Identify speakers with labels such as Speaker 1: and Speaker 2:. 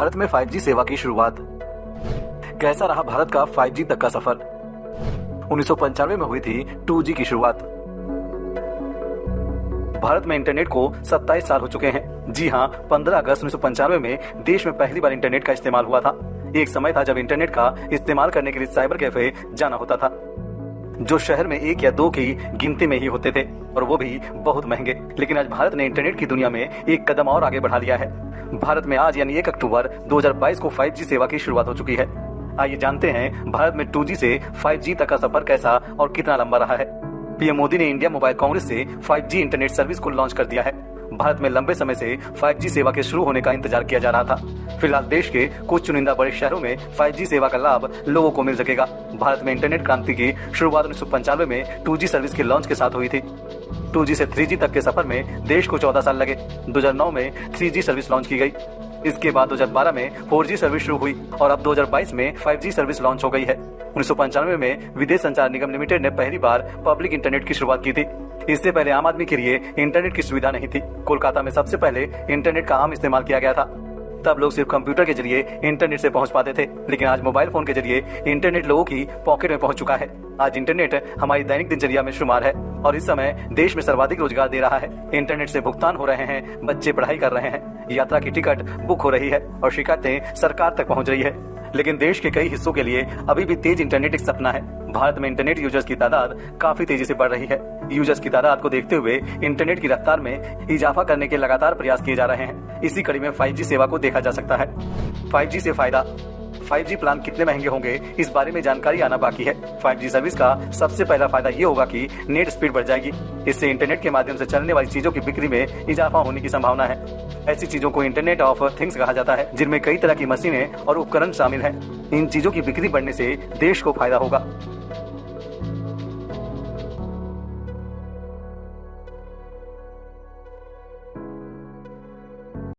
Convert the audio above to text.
Speaker 1: भारत में 5G सेवा की शुरुआत। कैसा रहा भारत का 5G तक का सफर। 1995 में हुई थी 2G की शुरुआत। भारत में इंटरनेट को 27 साल हो चुके हैं। जी हां, 15 अगस्त 1995 में देश में पहली बार इंटरनेट का इस्तेमाल हुआ था। एक समय था जब इंटरनेट का इस्तेमाल करने के लिए साइबर कैफे जाना होता था, जो शहर में 1 या 2 की गिनती में ही होते थे, और वो भी बहुत महंगे। लेकिन आज भारत ने इंटरनेट की दुनिया में एक कदम और आगे बढ़ा लिया है। भारत में आज यानी 1 अक्टूबर 2022 को 5G सेवा की शुरुआत हो चुकी है। आइए जानते हैं भारत में 2G से 5G तक का सफर कैसा और कितना लंबा रहा है। पीएम मोदी ने इंडिया मोबाइल कांग्रेस से 5G इंटरनेट सर्विस को लॉन्च कर दिया है। भारत में लंबे समय से 5G सेवा के शुरू होने का इंतजार किया जा रहा था। फिलहाल देश के कुछ चुनिंदा बड़े शहरों में 5G सेवा का लाभ लोगों को मिल सकेगा। भारत में इंटरनेट क्रांति की शुरुआत 1995 में 2G सर्विस के लॉन्च के साथ हुई थी। 2G से 3G तक के सफर में देश को 14 साल लगे। 2009 में 3G सर्विस लॉन्च की गई। इसके बाद 2012 में 4G सर्विस शुरू हुई और अब 2022 में 5G सर्विस लॉन्च हो गई है। 1995 में विदेश संचार निगम लिमिटेड ने पहली बार पब्लिक इंटरनेट की शुरुआत की थी। इससे पहले आम आदमी के लिए इंटरनेट की सुविधा नहीं थी। कोलकाता में सबसे पहले इंटरनेट का आम इस्तेमाल किया गया था। तब लोग सिर्फ कंप्यूटर के जरिए इंटरनेट से पहुंच पाते थे, लेकिन आज मोबाइल फोन के जरिए इंटरनेट लोगों की पॉकेट में पहुंच चुका है। आज इंटरनेट हमारी दैनिक दिनचर्या में शुमार है और इस समय देश में सर्वाधिक रोजगार दे रहा है। इंटरनेट से भुगतान हो रहे हैं, बच्चे पढ़ाई कर रहे हैं, यात्रा की टिकट बुक हो रही है और शिकायतें सरकार तक पहुंच रही है। लेकिन देश के कई हिस्सों के लिए अभी भी तेज इंटरनेट एक सपना है। भारत में इंटरनेट यूजर्स की तादाद काफी तेजी से बढ़ रही है। यूजर्स की तादाद को देखते हुए इंटरनेट की रफ्तार में इजाफा करने के लगातार प्रयास किए जा रहे हैं। इसी कड़ी में 5G सेवा को देखा जा सकता है। 5G से फायदा। 5G प्लान कितने महंगे होंगे, इस बारे में जानकारी आना बाकी है। 5G सर्विस का सबसे पहला फायदा ये होगा कि नेट स्पीड बढ़ जाएगी। इससे इंटरनेट के माध्यम से चलने वाली चीजों की बिक्री में इजाफा होने की संभावना है। ऐसी चीजों को इंटरनेट ऑफ थिंग्स कहा जाता है, जिनमें कई तरह की मशीनें और उपकरण शामिल हैं। इन चीजों की बिक्री बढ़ने से देश को फायदा होगा।